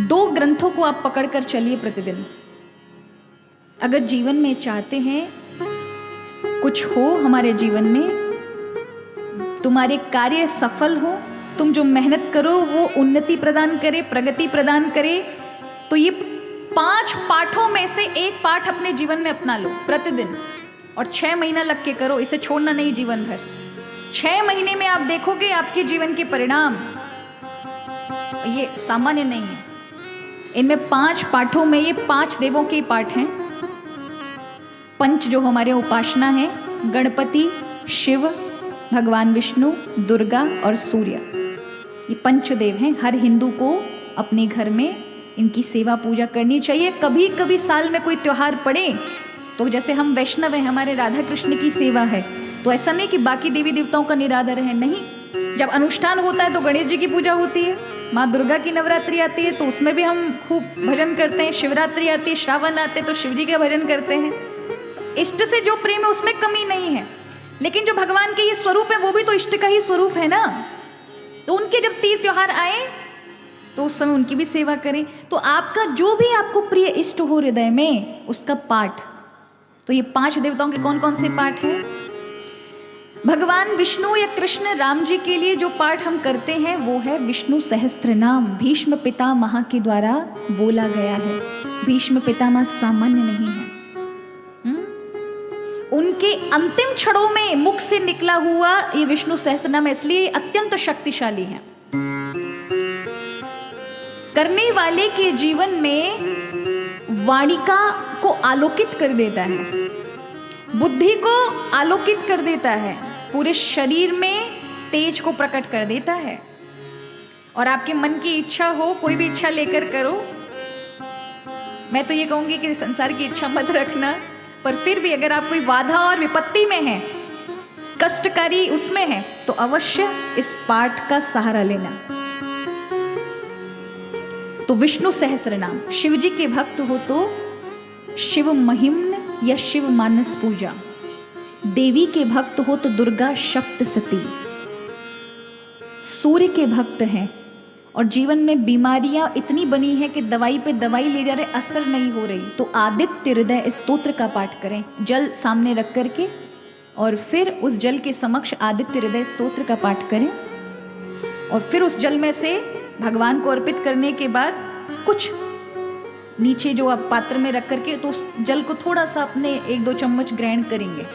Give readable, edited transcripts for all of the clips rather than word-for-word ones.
2 ग्रंथों को आप पकड़कर चलिए प्रतिदिन। अगर जीवन में चाहते हैं कुछ हो हमारे जीवन में, तुम्हारे कार्य सफल हो, तुम जो मेहनत करो वो उन्नति प्रदान करे, प्रगति प्रदान करे, तो ये 5 पाठों में से एक पाठ अपने जीवन में अपना लो प्रतिदिन, और 6 महीना लग के करो, इसे छोड़ना नहीं जीवन भर। 6 महीने में आप देखोगे आपके जीवन के परिणाम, ये सामान्य नहीं है। इनमें 5 पाठों में, ये 5 देवों के पाठ हैं। पंच जो हमारे उपासना है, गणपति, शिव, भगवान विष्णु, दुर्गा और सूर्य, ये पंचदेव हैं। हर हिंदू को अपने घर में इनकी सेवा पूजा करनी चाहिए। कभी कभी साल में कोई त्योहार पड़े तो, जैसे हम वैष्णव हैं, हमारे राधा कृष्ण की सेवा है, तो ऐसा नहीं कि बाकी देवी देवताओं का निरादर है, नहीं। जब अनुष्ठान होता है तो गणेश जी की पूजा होती है, माँ दुर्गा की नवरात्रि आती है तो उसमें भी हम खूब भजन करते हैं, शिवरात्रि आती है, श्रावण आते तो शिव जी का भजन करते हैं। इष्ट से जो प्रेम है उसमें कमी नहीं है, लेकिन जो भगवान के ये स्वरूप है वो भी तो इष्ट का ही स्वरूप है ना। तो उनके जब तीज त्योहार आए तो उस समय उनकी भी सेवा करें। तो आपका जो भी आपको प्रिय इष्ट हो हृदय में, उसका पाठ, तो ये 5 देवताओं के कौन कौन से पाठ हैं? भगवान विष्णु या कृष्ण राम जी के लिए जो पाठ हम करते हैं वो है विष्णु सहस्त्र नाम। भीष्म पितामह के द्वारा बोला गया है। भीष्म पितामह सामान्य नहीं है, उनके अंतिम क्षणों में मुख से निकला हुआ ये विष्णु सहस्त्र नाम, इसलिए अत्यंत शक्तिशाली है। करने वाले के जीवन में वाणिका को आलोकित कर देता है, बुद्धि को आलोकित कर देता है, पूरे शरीर में तेज को प्रकट कर देता है। और आपके मन की इच्छा हो, कोई भी इच्छा लेकर करो। मैं तो ये कहूंगी कि संसार की इच्छा मत रखना, पर फिर भी अगर आप कोई बाधा और विपत्ति में हैं, कष्टकारी उसमें है, तो अवश्य इस पाठ का सहारा लेना। तो विष्णु सहस्त्र नाम, शिव जी के भक्त हो तो शिव महिम्न या शिव मानस पूजा, देवी के भक्त हो तो दुर्गा सप्तशती, सूर्य के भक्त हैं और जीवन में बीमारियां इतनी बनी है कि दवाई पे दवाई ले जा रहे, असर नहीं हो रही, तो आदित्य हृदय स्तोत्र का पाठ करें, जल सामने रख करके, और फिर उस जल के समक्ष आदित्य हृदय स्तोत्र का पाठ करें, और फिर उस जल में से भगवान को अर्पित करने के बाद कुछ नीचे जो आप पात्र में रख करके, तो उस जल को थोड़ा सा अपने 1-2 चम्मच ग्रहण करेंगे।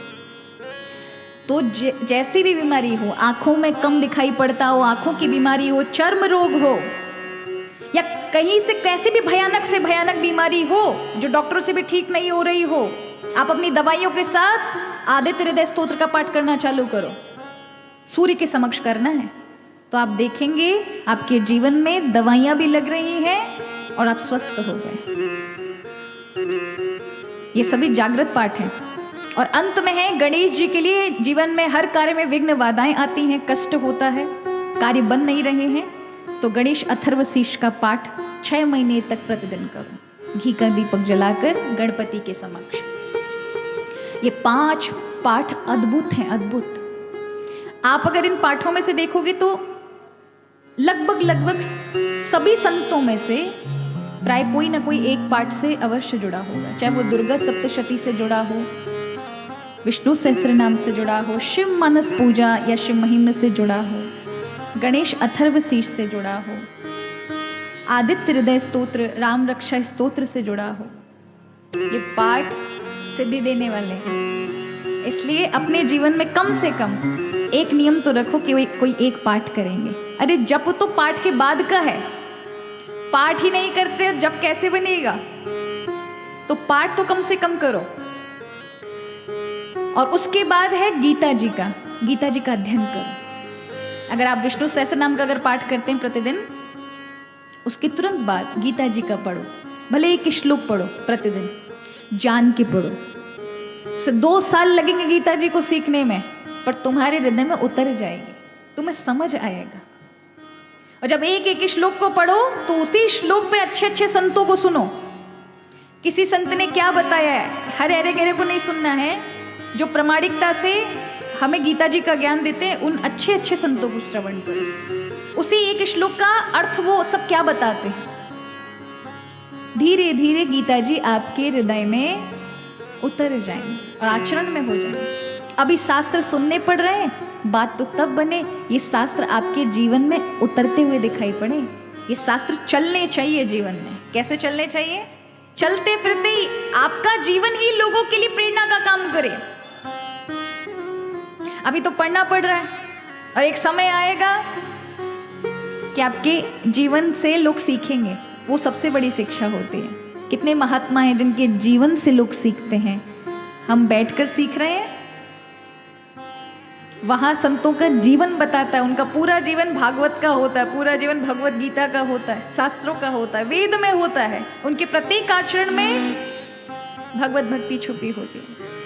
तो जैसी भी बीमारी हो, आंखों में कम दिखाई पड़ता हो, आंखों की बीमारी हो, चर्म रोग हो, या कहीं से कैसे भी भयानक से भयानक बीमारी हो जो डॉक्टरों से भी ठीक नहीं हो रही हो, आप अपनी दवाइयों के साथ आदित्य हृदय स्तोत्र का पाठ करना चालू करो। सूर्य के समक्ष करना है, तो आप देखेंगे आपके जीवन में दवाइयां भी लग रही हैं और आप स्वस्थ हो गए। ये सभी जागृत पाठ हैं। और अंत में है गणेश जी के लिए, जीवन में हर कार्य में विघ्न बाधाएं आती हैं, कष्ट होता है, कार्य बन नहीं रहे हैं, तो गणेश अथर्वशीष का पाठ 6 महीने तक प्रतिदिन करो, घी का दीपक जलाकर गणपति के समक्ष। ये 5 पाठ अद्भुत हैं, अद्भुत। आप अगर इन पाठों में से देखोगे तो लगभग सभी संतों में से प्राय कोई ना कोई एक पाठ से अवश्य जुड़ा होगा, चाहे वो दुर्गा सप्तशती से जुड़ा हो, विष्णु सहस्त्र नाम से जुड़ा हो, शिव मानस पूजा या शिव महिम्न से जुड़ा हो, गणेश अथर्वशीष से जुड़ा हो, आदित्य हृदय स्तोत्र, राम रक्षा स्तोत्र से जुड़ा हो। ये पाठ सिद्धि देने वाले हैं, इसलिए अपने जीवन में कम से कम एक नियम तो रखो कि कोई एक पाठ करेंगे। अरे जप तो पाठ के बाद का है, पाठ ही नहीं करते जप कैसे बनेगा? तो पाठ तो कम से कम करो। और उसके बाद है गीता जी का अध्ययन करो। अगर आप विष्णु सहस्त्र नाम का अगर पाठ करते हैं प्रतिदिन, उसके तुरंत बाद गीता जी का पढ़ो, भले एक श्लोक पढ़ो प्रतिदिन, जान के पढ़ो। उसे 2 साल लगेंगे गीता जी को सीखने में, पर तुम्हारे हृदय में उतर जाएगी, तुम्हें समझ आएगा। और जब एक श्लोक को पढ़ो तो उसी श्लोक पे अच्छे अच्छे संतों को सुनो, किसी संत ने क्या बताया है, हर अरे गहरे को नहीं सुनना है। जो प्रामाणिकता से हमें गीता जी का ज्ञान देते हैं, उन अच्छे अच्छे संतों को श्रवण करो। उसी एक श्लोक का अर्थ वो सब क्या बताते हैं, धीरे धीरे गीता जी आपके हृदय में उतर जाएंगे और आचरण में हो जाएंगे। अभी शास्त्र सुनने पड़ रहे हैं, बात तो तब बने ये शास्त्र आपके जीवन में उतरते हुए दिखाई पड़े। ये शास्त्र चलने चाहिए जीवन में। कैसे चलने चाहिए? चलते फिरते ही आपका जीवन ही लोगों के लिए प्रेरणा का काम करे। अभी तो पढ़ना पड़ रहा है और एक समय आएगा कि आपके जीवन से लोग सीखेंगे। वो सबसे बड़ी शिक्षा होती है। कितने महात्मा हैं जिनके जीवन से लोग सीखते हैं। हम बैठकर सीख रहे हैं, वहां संतों का जीवन बताता है। उनका पूरा जीवन भागवत का होता है, पूरा जीवन भगवत गीता का होता है, शास्त्रों का होता है, वेद में होता है। उनके प्रत्येक आचरण में भगवत भक्ति छुपी होती है।